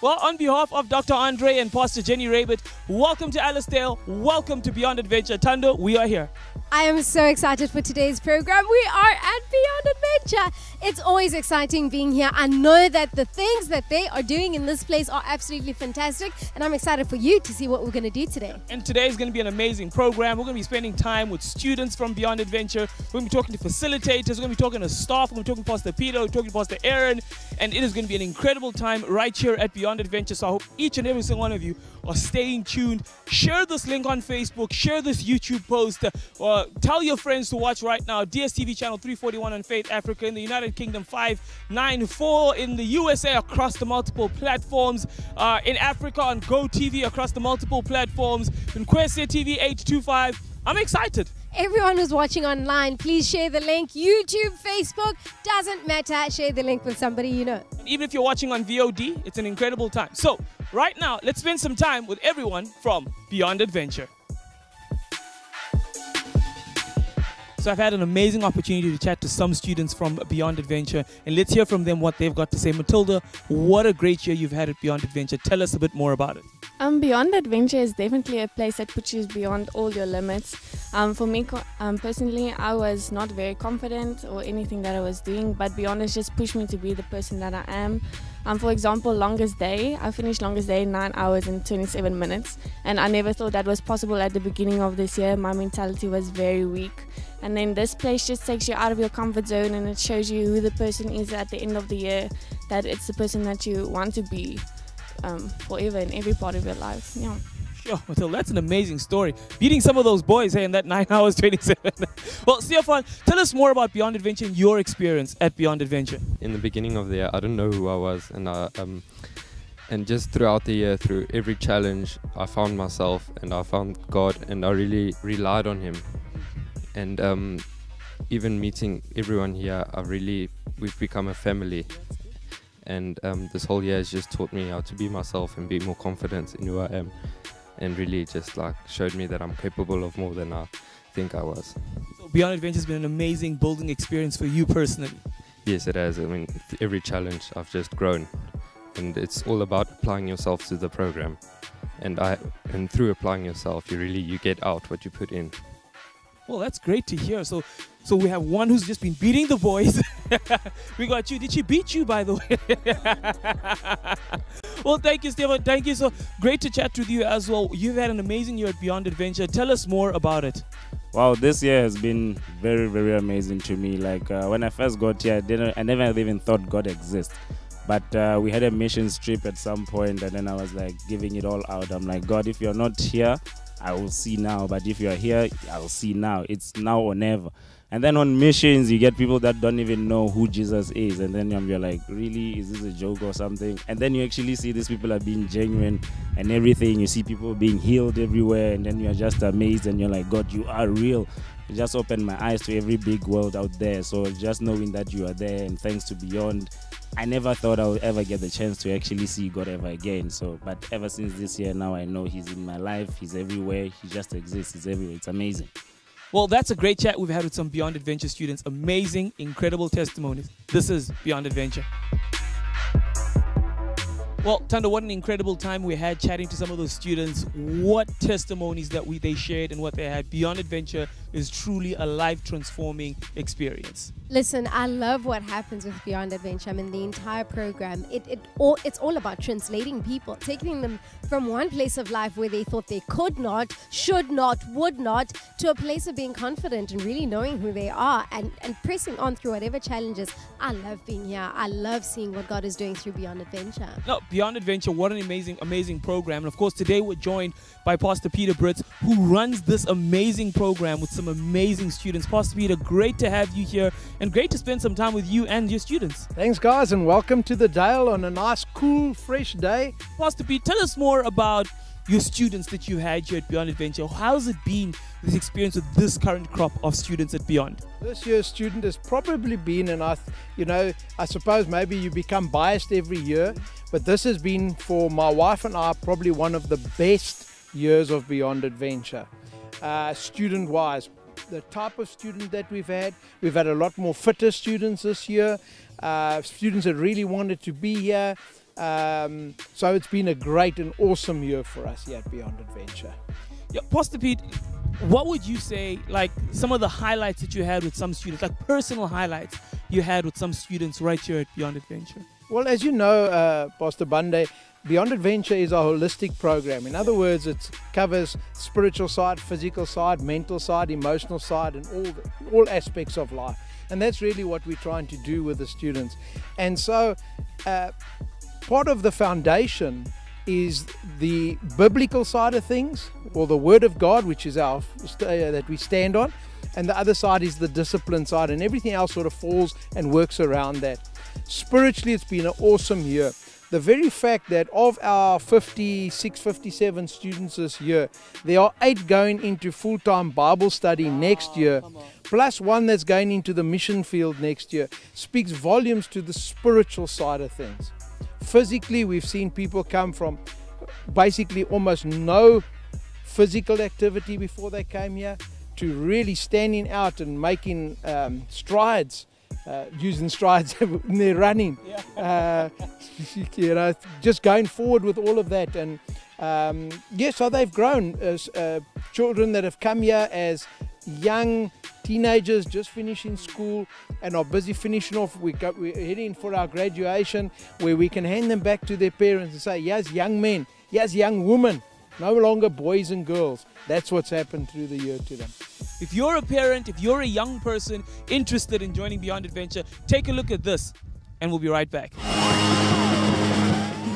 Well, on behalf of Dr. Andre and Pastor Jenny Rabbit, welcome to Alistair, welcome to Beyond Adventure. Tando, we are here. I am so excited for today's program. We are at Beyond Adventure. It's always exciting being here. I know that the things that they are doing in this place are absolutely fantastic, and I'm excited for you to see what we're going to do today. And today is going to be an amazing program. We're going to be spending time with students from Beyond Adventure. We're going to be talking to facilitators. We're going to be talking to staff. We're going to be talking to Pastor Peter. We're talking to Pastor Aaron. And it is going to be an incredible time right here at Beyond Adventure. So I hope each and every single one of you are staying tuned. Share this link on Facebook. Share this YouTube post. Tell your friends to watch right now. DSTV channel 341 on Faith Africa, in the United Kingdom 594, in the USA across the multiple platforms, in Africa on GoTV across the multiple platforms, in Kwese TV 825. I'm excited. Everyone who's watching online, please share the link. YouTube, Facebook, doesn't matter. Share the link with somebody you know. And even if you're watching on VOD, it's an incredible time. So right now, let's spend some time with everyone from Beyond Adventure. So I've had an amazing opportunity to chat to some students from Beyond Adventure, and let's hear from them what they've got to say. Matilda, what a great year you've had at Beyond Adventure. Tell us a bit more about it. Beyond Adventure is definitely a place that puts you beyond all your limits. For me personally, I was not very confident or anything that I was doing, but Beyond has just pushed me to be the person that I am. For example, Longest Day, I finished Longest Day in 9 hours and 27 minutes, and I never thought that was possible at the beginning of this year. My mentality was very weak. And then this place just takes you out of your comfort zone, and it shows you who the person is at the end of the year, that it's the person that you want to be forever in every part of your life. Yeah. Sure, so that's an amazing story. Beating some of those boys in that 9 hours 27. Well, Stefan, tell us more about Beyond Adventure and your experience at Beyond Adventure. In the beginning of the year, I didn't know who I was, and just throughout the year, through every challenge, I found myself and I found God, and I really relied on Him. And even meeting everyone here, we've become a family. And this whole year has just taught me how to be myself and be more confident in who I am, and really just showed me that I'm capable of more than I think I was. So Beyond Adventure has been an amazing building experience for you personally. Yes, it has. I mean, every challenge I've just grown, and it's all about applying yourself to the program. And through applying yourself, you get out what you put in. Well, that's great to hear. So we have one who's just been beating the boys. We got you. Did she beat you, by the way? Well, thank you, Stefan. Thank you. So great to chat with you as well. You've had an amazing year at Beyond Adventure. Tell us more about it. Wow, this year has been very, very amazing to me. When I first got here, I never even thought God exists. But we had a missions trip at some point, and then I was giving it all out. I'm like, God, if you're not here, I will see now. But if you're here, I will see now. It's now or never. And then on missions, you get people that don't even know who Jesus is. And then you're like, really? Is this a joke or something? And then you actually see these people are being genuine and everything. You see people being healed everywhere. And then you're just amazed. And you're like, God, you are real. You just opened my eyes to every big world out there. So just knowing that you are there, and thanks to Beyond, I never thought I would ever get the chance to actually see God ever again. But ever since this year, now I know He's in my life. He's everywhere. He just exists. He's everywhere. It's amazing. Well, that's a great chat we've had with some Beyond Adventure students. Amazing, incredible testimonies. This is Beyond Adventure. Well, Tando, what an incredible time we had chatting to some of those students. What testimonies that they shared and what they had. Beyond Adventure is truly a life-transforming experience. Listen, I love what happens with Beyond Adventure. I mean, the entire program, it's all about translating people, taking them from one place of life where they thought they could not, should not, would not, to a place of being confident and really knowing who they are and pressing on through whatever challenges. I love being here. I love seeing what God is doing through Beyond Adventure. No, Beyond Adventure, what an amazing program. And of course, today we're joined by Pastor Peter Brits, who runs this amazing program with some amazing students. Pastor Peter, great to have you here and great to spend some time with you and your students. Thanks, guys, and welcome to the Dale on a nice, cool, fresh day. Pastor Pete, tell us more about your students that you had here at Beyond Adventure. How's it been, this experience with this current crop of students at Beyond? This year's student has probably been, and I suppose maybe you become biased every year, but this has been, for my wife and I, probably one of the best years of Beyond Adventure. Student-wise, the type of student that we've had a lot more fitter students this year, students that really wanted to be here, So it's been a great and awesome year for us here at Beyond Adventure. Yeah, Pastor Pete, what would you say, like some of the highlights that you had with some students, like personal highlights you had with some students right here at Beyond Adventure? Well, as you know, Pastor Bande, Beyond Adventure is a holistic program. In other words, it covers spiritual side, physical side, mental side, emotional side, and all aspects of life. And that's really what we're trying to do with the students. And so part of the foundation is the biblical side of things, or the Word of God, which is our that we stand on, and the other side is the discipline side, and everything else sort of falls and works around that. Spiritually, it's been an awesome year. The very fact that of our 56, 57 students this year, there are 8 going into full-time Bible study next year, plus 1 that's going into the mission field next year, speaks volumes to the spiritual side of things. Physically, we've seen people come from basically almost no physical activity before they came here to really standing out and making strides. Using strides in their running, you know, just going forward with all of that. And so they've grown as children that have come here as young teenagers just finishing school and are busy finishing off. We're heading for our graduation, where we can hand them back to their parents and say, yes, young men, yes, young women, no longer boys and girls. That's what's happened through the year to them. If you're a parent, if you're a young person interested in joining Beyond Adventure, take a look at this and we'll be right back.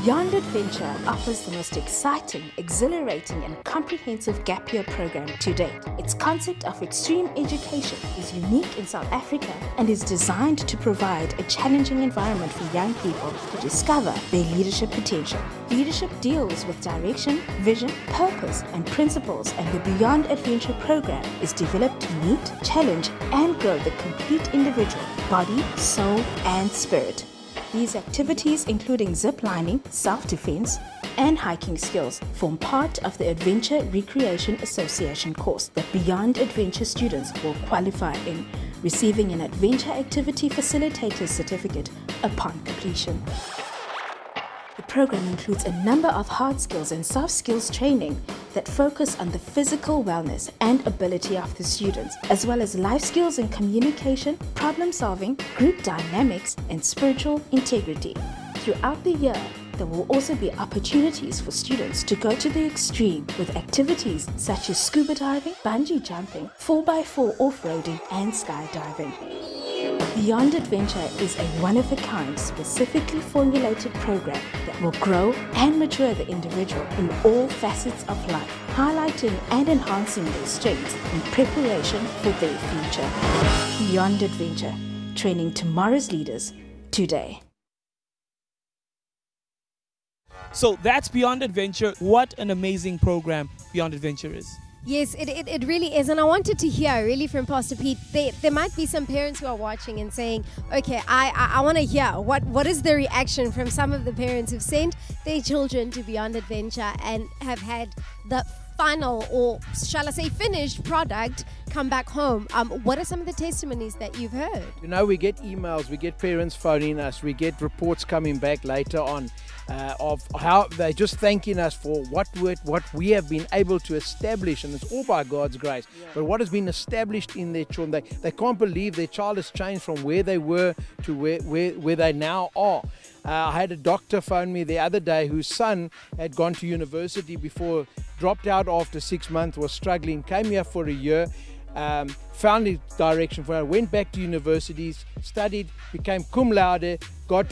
Beyond Adventure offers the most exciting, exhilarating and comprehensive gap year program to date. Its concept of extreme education is unique in South Africa and is designed to provide a challenging environment for young people to discover their leadership potential. Leadership deals with direction, vision, purpose and principles, and the Beyond Adventure program is developed to meet, challenge and grow the complete individual, body, soul and spirit. These activities, including zip lining, self-defense, and hiking skills, form part of the Adventure Recreation Association course that Beyond Adventure students will qualify in, receiving an Adventure Activity Facilitator certificate upon completion. The program includes a number of hard skills and soft skills training that focus on the physical wellness and ability of the students, as well as life skills in communication, problem solving, group dynamics, and spiritual integrity. Throughout the year, there will also be opportunities for students to go to the extreme with activities such as scuba diving, bungee jumping, 4x4 off-roading, and skydiving. Beyond Adventure is a one-of-a-kind, specifically formulated program that will grow and mature the individual in all facets of life, highlighting and enhancing their strengths in preparation for their future. Beyond Adventure, training tomorrow's leaders today. So that's Beyond Adventure. What an amazing program Beyond Adventure is. Yes, it really is. And I wanted to hear really from Pastor Pete. There might be some parents who are watching and saying, okay, I want to hear what is the reaction from some of the parents who've sent their children to Beyond Adventure and have had the final, or shall I say finished product come back home. What are some of the testimonies that you've heard? You know, we get emails, we get parents phoning us, we get reports coming back later on of how they're just thanking us for what we have been able to establish, and it's all by God's grace. Yeah. But what has been established in their children, they can't believe their child has changed from where they were to where they now are. I had a doctor phone me the other day whose son had gone to university before, dropped out after 6 months, was struggling, came here for a year, found his direction for it, went back to universities, studied, became cum laude, got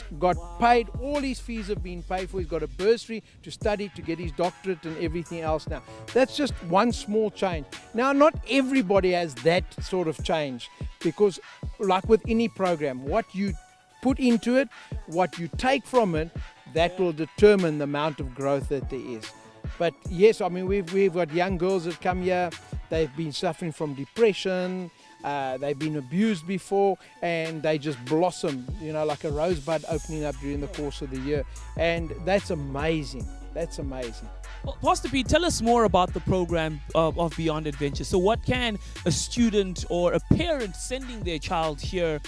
paid, all his fees have been paid for, he's got a bursary to study, to get his doctorate and everything else now. That's just one small change. Now, not everybody has that sort of change, because like with any program, what you put into it, what you take from it, that will determine the amount of growth that there is. But yes, I mean, we've got young girls that come here, they've been suffering from depression, they've been abused before, and they just blossom, you know, like a rosebud opening up during the course of the year. And that's amazing. That's amazing. Well, Pastor Pete, tell us more about the program of Beyond Adventure. So what can a student or a parent sending their child here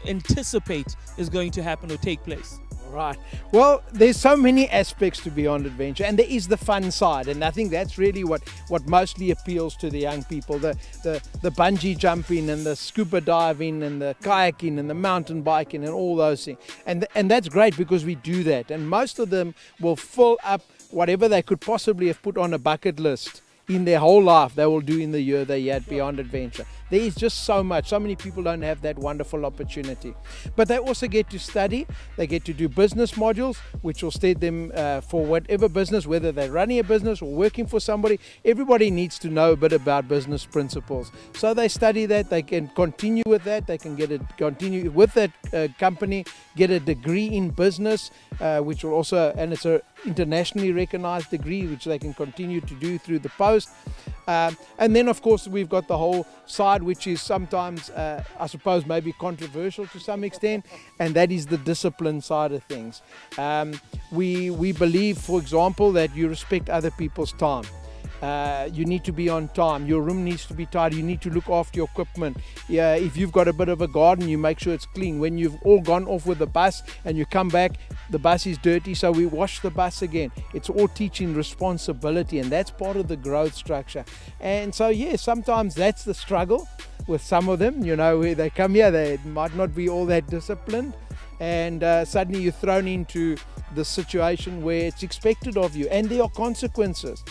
anticipate is going to happen or take place? Right. Well, there's so many aspects to Beyond Adventure, and there is the fun side, and I think that's really what mostly appeals to the young people. The bungee jumping and the scuba diving and the kayaking and the mountain biking and all those things. And that's great because we do that, and most of them will fill up whatever they could possibly have put on a bucket list in their whole life. They will do in the year they had Beyond Adventure. There is just so much. So many people don't have that wonderful opportunity. But they also get to study. They get to do business modules, which will steer them for whatever business, whether they're running a business or working for somebody. Everybody needs to know a bit about business principles. So they study that. They can continue with that. They can continue with that company, get a degree in business, which will also, and it's a internationally recognized degree, which they can continue to do through the post. And then of course we've got the whole side, which is sometimes I suppose maybe controversial to some extent, and that is the discipline side of things. We believe, for example, that you respect other people's time. You need to be on time. Your room needs to be tidy. You need to look after your equipment. Yeah, if you've got a bit of a garden, you make sure it's clean. When you've all gone off with the bus and you come back, the bus is dirty, so we wash the bus again. It's all teaching responsibility, and that's part of the growth structure. And so, yeah, sometimes that's the struggle with some of them. You know, where they come here, they might not be all that disciplined, and suddenly you're thrown into the situation where it's expected of you, and there are consequences.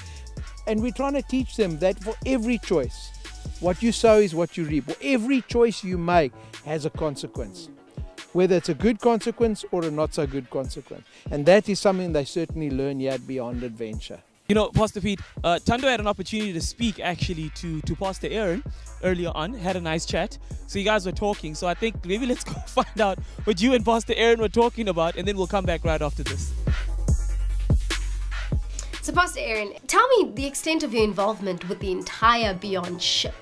And we're trying to teach them that for every choice, what you sow is what you reap. For every choice you make has a consequence, whether it's a good consequence or a not so good consequence. And that is something they certainly learn here at Beyond Adventure. You know, Pastor Pete, Thando had an opportunity to speak actually to Pastor Aaron earlier on, had a nice chat. So you guys were talking. So I think maybe let's go find out what you and Pastor Aaron were talking about, and then we'll come back right after this. So Pastor Aaron, tell me the extent of your involvement with the entire Beyond ship.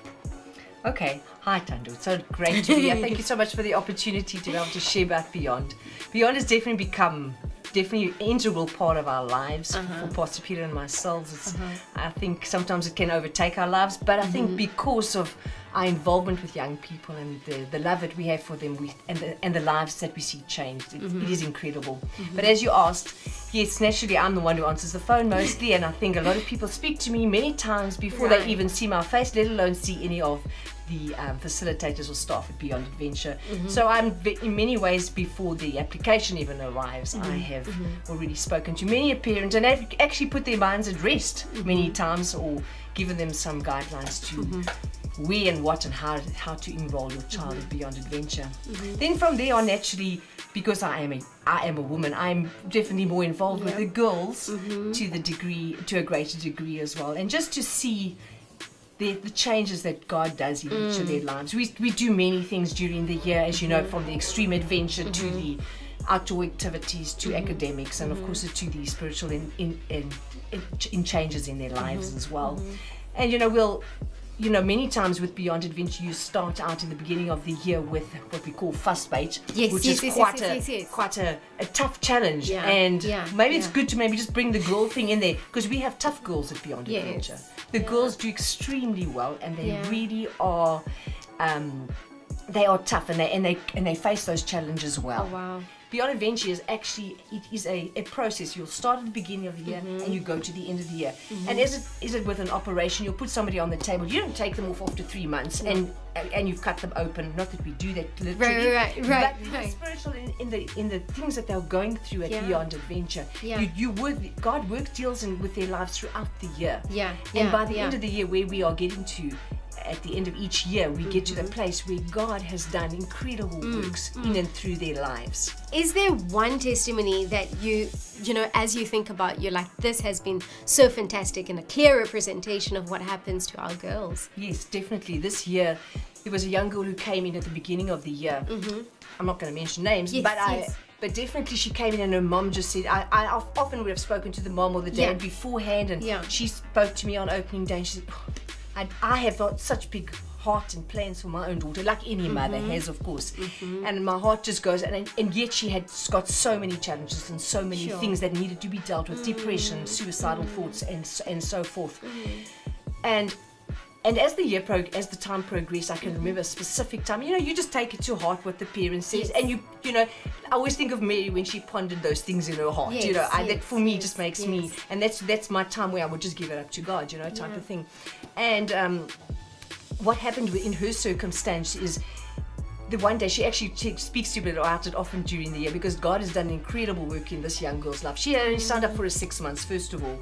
Okay, hi Thando, it's so great to be here. Thank you so much for the opportunity to be able to share about Beyond. Beyond has definitely become an integral part of our lives for Pastor Peter and myself. It's, I think sometimes it can overtake our lives, but I think because of our involvement with young people and the love that we have for them and the lives that we see changed, it is incredible. But as you asked, yes, naturally I'm the one who answers the phone mostly, and I think a lot of people speak to me many times before they even see my face, let alone see any of the facilitators or staff at Beyond Adventure. So I'm in many ways, before the application even arrives, I have already spoken to many a parent, and I've actually put their minds at rest many times, or given them some guidelines to where and what and how to enroll your child at Beyond Adventure. Then from there on, naturally, because I am a woman, I'm definitely more involved with the girls to a greater degree as well, and just to see the changes that God does in each of their lives. We do many things during the year, as you know, from the extreme adventure to the outdoor activities to academics, and of course to the spiritual in changes in their lives as well. And many times with Beyond Adventure, you start out in the beginning of the year with what we call fuss bait, which is quite a tough challenge. And maybe it's good to maybe just bring the girl thing in there, because we have tough girls at Beyond Adventure. The girls do extremely well, and they really are. They are tough, and they face those challenges well. Oh, wow. Beyond Adventure is actually, it is a process. You'll start at the beginning of the year and you go to the end of the year. And is it with an operation, you'll put somebody on the table. You don't take them off after 3 months and you've cut them open. Not that we do that literally, right. But the spiritual in the things that they're going through at Beyond Adventure. God deals with their lives throughout the year. And by the end of the year, where we are getting to, at the end of each year, we get to the place where God has done incredible works in and through their lives. Is there one testimony that you know, as you think about, you're like, this has been so fantastic and a clear representation of what happens to our girls? Yes, definitely. This year, there was a young girl who came in at the beginning of the year. I'm not going to mention names, but definitely she came in and her mom just said, I often would have spoken to the mom or the dad beforehand, and she spoke to me on opening day and she said, I have got such big heart and plans for my own daughter, like any mother has, of course. And my heart just goes, and yet she had got so many challenges and so many things that needed to be dealt with, depression, suicidal thoughts, and so forth. And And as the time progressed, I can remember a specific time. You know, you just take it to heart what the parent says, and you know, I always think of Mary when she pondered those things in her heart. You know, that for me just makes me, and that's my time where I would just give it up to God, you know, type of thing. And what happened in her circumstance is, the one day she actually speaks to me about it often during the year, because God has done incredible work in this young girl's life. She only signed up for a 6 months, first of all.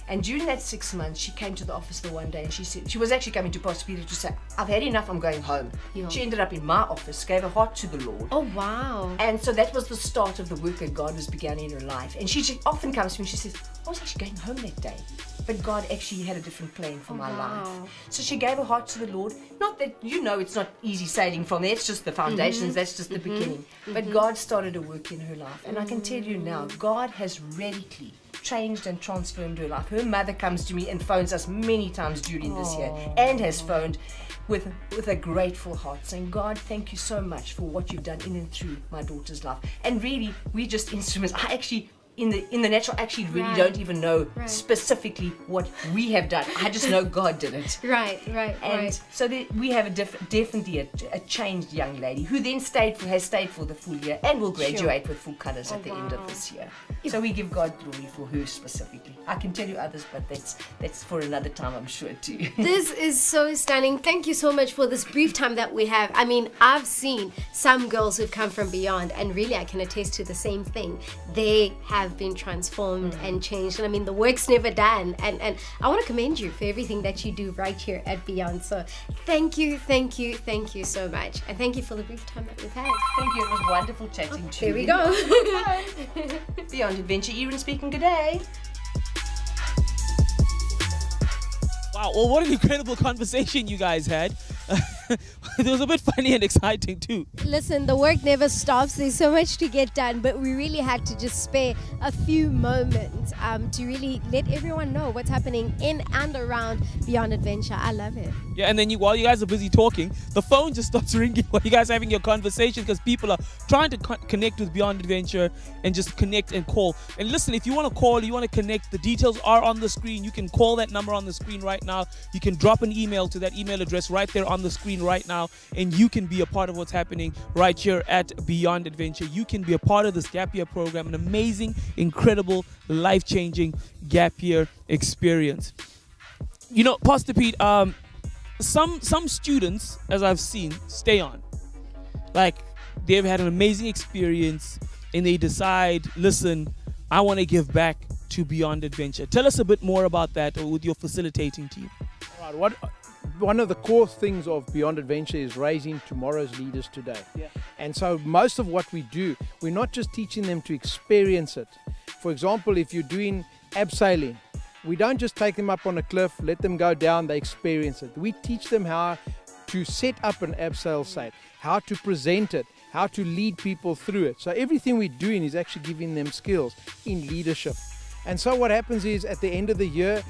And during that 6 months, she came to the office the one day and she said, she was actually coming to Pastor Peter to say, I've had enough, I'm going home. She ended up in my office, gave her heart to the Lord. Oh, wow. And so that was the start of the work that God was beginning in her life. And she often comes to me and she says, I was actually going home that day, but God actually had a different plan for my life. So she gave her heart to the Lord. Not that, you know, it's not easy sailing from there, it's just the foundations, that's just the beginning. But God started a work in her life. And I can tell you now, God has radically changed and transformed her life. Her mother comes to me and phones us many times during this year, and has phoned with a grateful heart, saying, God, thank you so much for what you've done in and through my daughter's life. And really, we're just instruments. I actually, in the natural, actually really don't even know specifically what we have done. I just know God did it. And so we have definitely a changed young lady who then has stayed for the full year and will graduate with full colours at the end of this year. So we give God glory for her specifically. I can tell you others, but that's for another time, I'm sure, too. This is so stunning. Thank you so much for this brief time that we have. I mean, I've seen some girls who've come from beyond, and really I can attest to the same thing. They have been transformed and changed, and I mean, the work's never done, and I want to commend you for everything that you do right here at Beyond. So thank you so much, and thank you for the brief time that we've had. Thank you, it was wonderful chatting to you. There we go. Beyond Adventure, Erin speaking, good day. Wow, well, what an incredible conversation you guys had. It was a bit funny and exciting too. Listen, the work never stops. There's so much to get done, but we really had to just spare a few moments to really let everyone know what's happening in and around Beyond Adventure. I love it. Yeah, and then while you guys are busy talking, the phone just stops ringing while you guys are having your conversation, because people are trying to connect with Beyond Adventure and just connect and call. And listen, if you want to call, you want to connect, the details are on the screen. You can call that number on the screen right now. You can drop an email to that email address right there on the screen right now, and you can be a part of what's happening right here at Beyond Adventure. You can be a part of this gap year program, an amazing, incredible, life-changing gap year experience. You know, Pastor Pete, some students, as I've seen, stay on. Like, they've had an amazing experience and they decide, listen, I want to give back to Beyond Adventure. Tell us a bit more about that with your facilitating team. All right, one of the core things of Beyond Adventure is raising tomorrow's leaders today. And so most of what we do, we're not just teaching them to experience it. For example, if you're doing abseiling, we don't just take them up on a cliff, let them go down, they experience it. We teach them how to set up an abseil site, how to present it, how to lead people through it. So everything we're doing is actually giving them skills in leadership. And so what happens is, at the end of the year,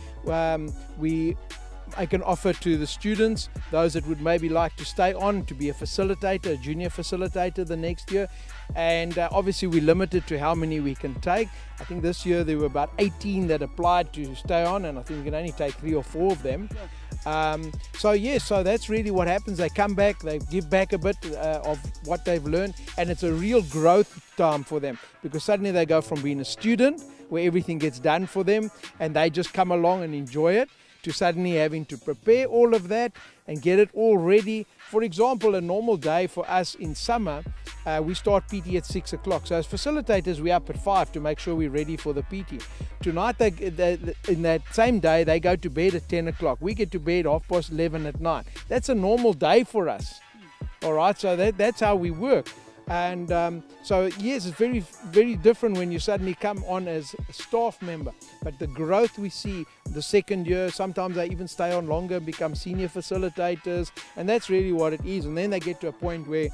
I can offer to the students, those that would maybe like to stay on, to be a facilitator, a junior facilitator the next year. And obviously we're limited to how many we can take. I think this year there were about 18 that applied to stay on, and I think we can only take 3 or 4 of them. So that's really what happens. They come back, they give back a bit of what they've learned, and it's a real growth time for them, because suddenly they go from being a student where everything gets done for them and they just come along and enjoy it, to suddenly having to prepare all of that and get it all ready. For example, a normal day for us in summer, we start PT at 6 o'clock. So as facilitators, we're up at 5 to make sure we're ready for the PT. Tonight, in that same day, they go to bed at 10 o'clock. We get to bed 11:30 at night. That's a normal day for us. All right, so that's how we work. And so yes, it's very, very different when you suddenly come on as a staff member. But the growth we see the second year, sometimes they even stay on longer, become senior facilitators, and that's really what it is. And then they get to a point where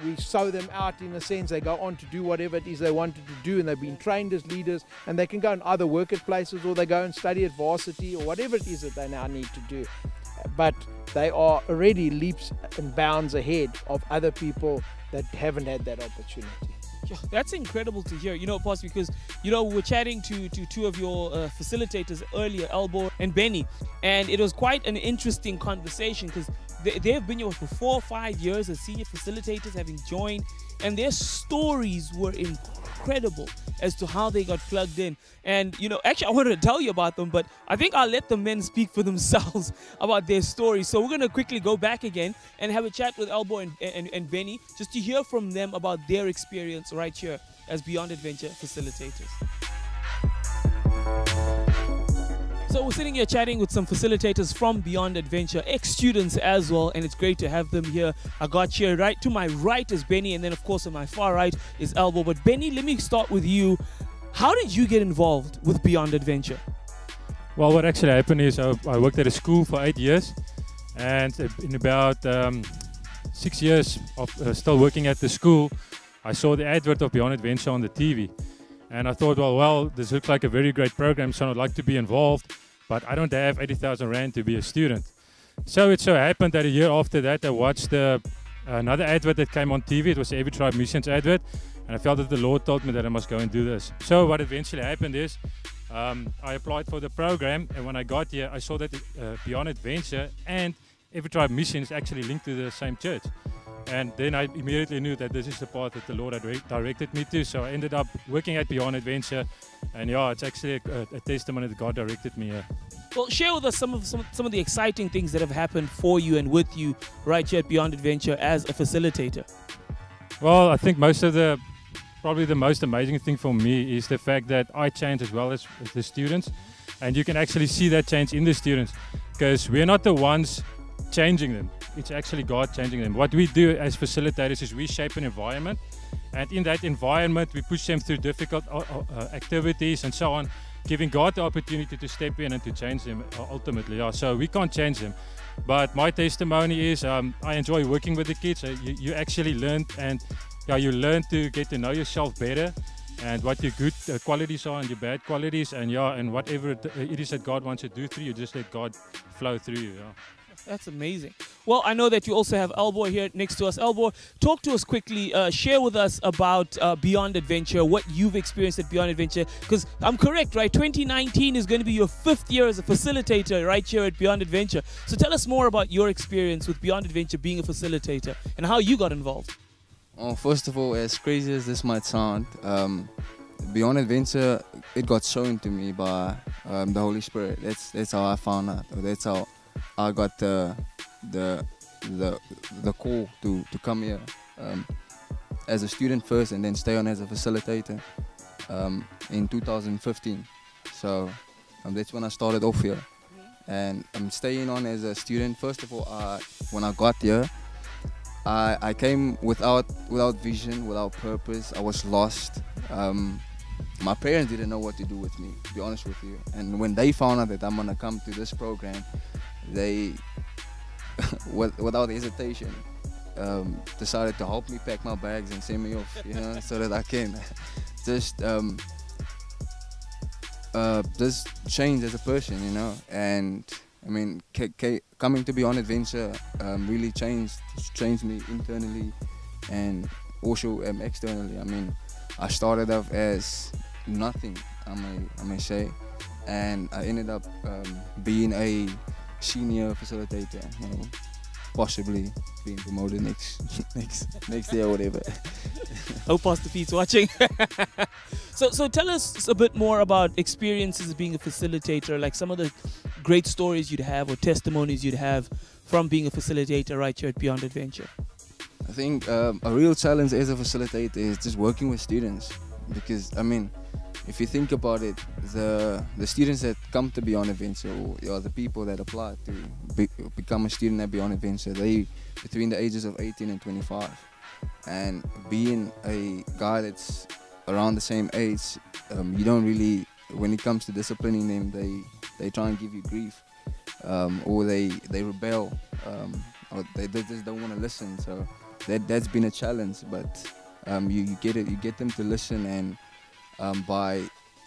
we sow them out, in a sense. They go on to do whatever it is they wanted to do, and they've been trained as leaders, and they can go and either work at places, or they go and study at varsity, or whatever it is that they now need to do. But they are already leaps and bounds ahead of other people that haven't had that opportunity. Yeah, that's incredible to hear, Poss, because, we're chatting to two of your facilitators earlier, Elbo and Benny, and it was quite an interesting conversation because they've been here for 4 or 5 years as senior facilitators, having joined, and their stories were incredible as to how they got plugged in. And, actually I wanted to tell you about them, but I think I'll let the men speak for themselves about their stories. So we're going to quickly go back again and have a chat with Elbo and Benny just to hear from them about their experience right here as Beyond Adventure facilitators. So we're sitting here chatting with some facilitators from Beyond Adventure, ex-students as well, and it's great to have them here. I got here right to my right is Benny, and then of course on my far right is Elbo. But Benny, let me start with you. How did you get involved with Beyond Adventure? Well, what actually happened is I worked at a school for 8 years, and in about 6 years of still working at the school, I saw the advert of Beyond Adventure on the TV. And I thought, well, this looks like a very great program, so I'd like to be involved, but I don't have 80,000 Rand to be a student. So it so happened that a year after that, I watched another advert that came on TV. It was the Every Tribe Missions advert, and I felt that the Lord told me that I must go and do this. So what eventually happened is, I applied for the program, and when I got here, I saw that Beyond Adventure and Every Tribe Missions actually linked to the same church. And then I immediately knew that this is the path that the Lord had directed me to. So I ended up working at Beyond Adventure, and yeah, it's actually a testimony that God directed me here. Well, share with us some of the exciting things that have happened for you and with you right here at Beyond Adventure as a facilitator. Well, I think probably the most amazing thing for me is the fact that I change as well as the students, and you can actually see that change in the students, because we're not the ones changing them. It's actually God changing them. What we do as facilitators is we shape an environment, and in that environment we push them through difficult activities and so on, giving God the opportunity to step in and to change them ultimately. Yeah, so we can't change them. But my testimony is I enjoy working with the kids. You actually learn, and you learn to get to know yourself better and what your good qualities are and your bad qualities, and whatever it is that God wants to do through you, just let God flow through you. Yeah. That's amazing. Well, I know that you also have Elbo here next to us. Elbo, talk to us quickly. Share with us about Beyond Adventure, what you've experienced at Beyond Adventure. Because I'm correct, right? 2019 is going to be your 5th year as a facilitator right here at Beyond Adventure. So tell us more about your experience with Beyond Adventure being a facilitator and how you got involved. Well, first of all, as crazy as this might sound, Beyond Adventure, it got shown to me by the Holy Spirit. That's how I found out. That's how I got the call to come here as a student first, and then stay on as a facilitator in 2015. So that's when I started off here, and I'm staying on as a student. First of all, when I got here, I came without vision, without purpose. I was lost. My parents didn't know what to do with me, to be honest with you. And when they found out that I'm gonna come to this program, they, without hesitation, decided to help me pack my bags and send me off, so that I can just change as a person, And I mean, coming to Beyond Adventure really changed me internally and also externally. I mean, I started off as nothing, I may say, and I ended up being a senior facilitator, possibly being promoted next year or whatever. Hope Pastor Pete's watching. So tell us a bit more about experiences being a facilitator, like some of the great stories you'd have or testimonies you'd have from being a facilitator right here at Beyond Adventure. I think a real challenge as a facilitator is just working with students, because I mean, if you think about it, the students that come to Beyond Adventure, or the people that apply to become a student at Beyond Adventure, they between the ages of 18 and 25. And being a guy that's around the same age, you don't really, when it comes to disciplining them, they try and give you grief, or they rebel, or they just don't want to listen. So that's been a challenge, but you get them to listen, and by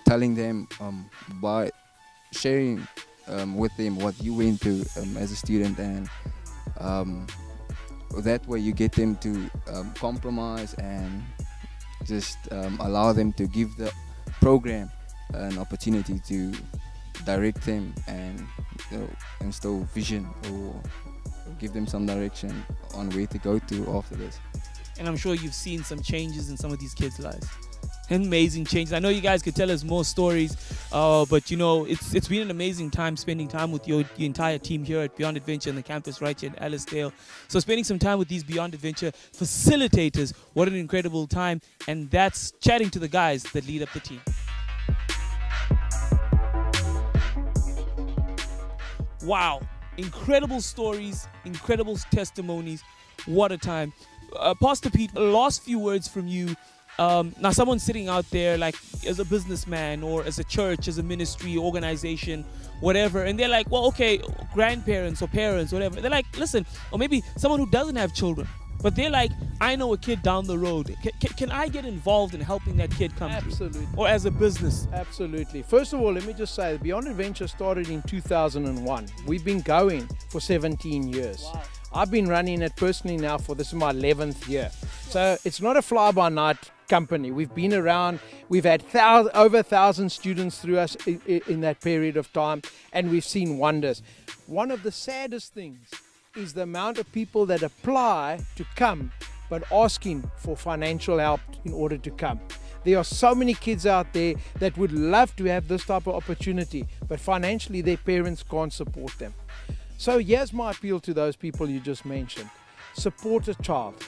telling them, by sharing with them what you went through as a student, and that way you get them to compromise and just allow them to give the program an opportunity to direct them and instill vision or give them some direction on where to go to after this. And I'm sure you've seen some changes in some of these kids' lives. Amazing changes. I know you guys could tell us more stories, but you know, it's been an amazing time spending time with your entire team here at Beyond Adventure on the campus right here in Ellisdale. So spending some time with these Beyond Adventure facilitators, what an incredible time. And that's chatting to the guys that lead up the team. Wow, incredible stories, incredible testimonies. What a time. Pastor Pete, last few words from you. Now someone's sitting out there like as a businessman or as a church, as a ministry, organization, whatever, and they're like, well, okay, grandparents or parents, whatever. They're like, listen, or maybe someone who doesn't have children, but they're like, I know a kid down the road. Can I get involved in helping that kid come Absolutely. through? Or as a business? Absolutely. First of all, let me just say, Beyond Adventure started in 2001. We've been going for 17 years. Wow. I've been running it personally now for this is my 11th year. So it's not a fly-by-night company. We've been around, we've had over 1,000 students through us in that period of time, and we've seen wonders. One of the saddest things is the amount of people that apply to come but asking for financial help in order to come. There are so many kids out there that would love to have this type of opportunity, but financially their parents can't support them. So here's my appeal to those people you just mentioned. Support a child.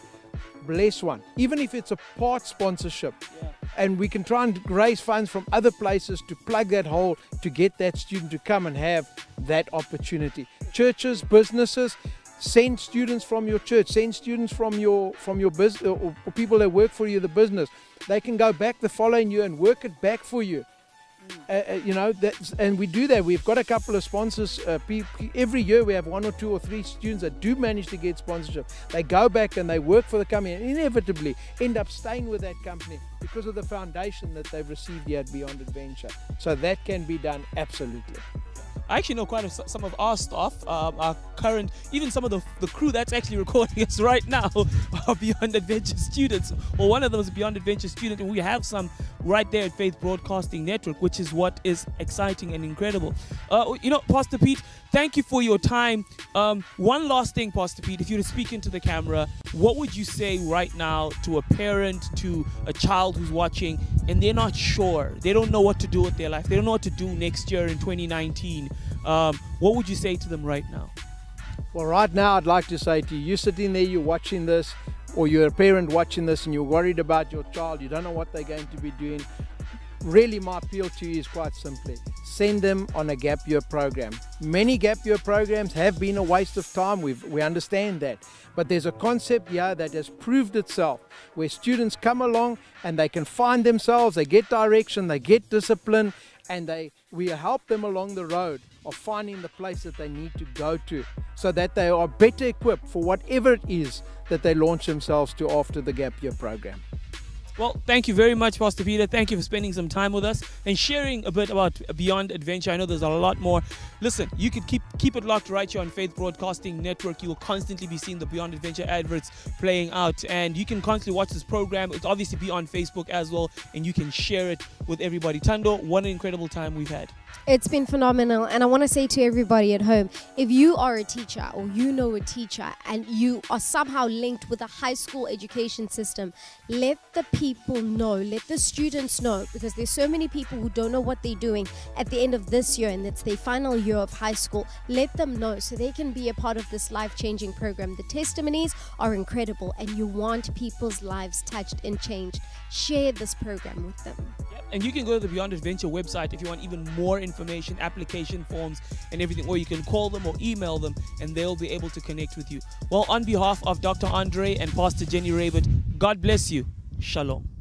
Bless one. Even if it's a part sponsorship. Yeah. And we can try and raise funds from other places to plug that hole to get that student to come and have that opportunity. Churches, businesses, send students from your church, send students from your business or people that work for you, the business. They can go back the following year and work it back for you. You know, and we do that. We've got a couple of sponsors. Every year we have 1 or 2 or 3 students that do manage to get sponsorship. They go back and they work for the company and inevitably end up staying with that company because of the foundation that they've received here at Beyond Adventure. So that can be done, absolutely. I actually know quite some of our staff, our current, even some of the crew that's actually recording us right now are Beyond Adventure students, or one of them is a Beyond Adventure student, and we have some right there at Faith Broadcasting Network, which is what is exciting and incredible. You know, Pastor Pete, thank you for your time. One last thing, Pastor Pete, if you were to speak into the camera, what would you say right now to a parent, to a child who's watching, and they're not sure, they don't know what to do with their life, they don't know what to do next year in 2019? What would you say to them right now? Well, right now I'd like to say to you, you're sitting there, you're watching this, or you're a parent watching this and you're worried about your child, you don't know what they're going to be doing. Really, my appeal to you is quite simply, send them on a gap year program. Many gap year programs have been a waste of time, we understand that. But there's a concept here that has proved itself, where students come along and they can find themselves, they get direction, they get discipline, and we help them along the road of finding the place that they need to go to, so that they are better equipped for whatever it is that they launch themselves to after the gap year program. Well, thank you very much, Pastor Peter. Thank you for spending some time with us and sharing a bit about Beyond Adventure. I know there's a lot more. Listen, you can keep it locked right here on Faith Broadcasting Network. You will constantly be seeing the Beyond Adventure adverts playing out, and you can constantly watch this program. It's obviously be on Facebook as well, and you can share it with everybody. Tando, what an incredible time we've had. It's been phenomenal, and I want to say to everybody at home, if you are a teacher or you know a teacher and you are somehow linked with a high school education system, let the people know, let the students know, because there's so many people who don't know what they're doing at the end of this year, and it's their final year of high school. Let them know so they can be a part of this life-changing program. The testimonies are incredible, and you want people's lives touched and changed. Share this program with them. Yep. And you can go to the Beyond Adventure website if you want even more information, application forms and everything, or you can call them or email them and they'll be able to connect with you. Well, on behalf of Dr. Andre and Pastor Jenny Raybert, God bless you. Shalom.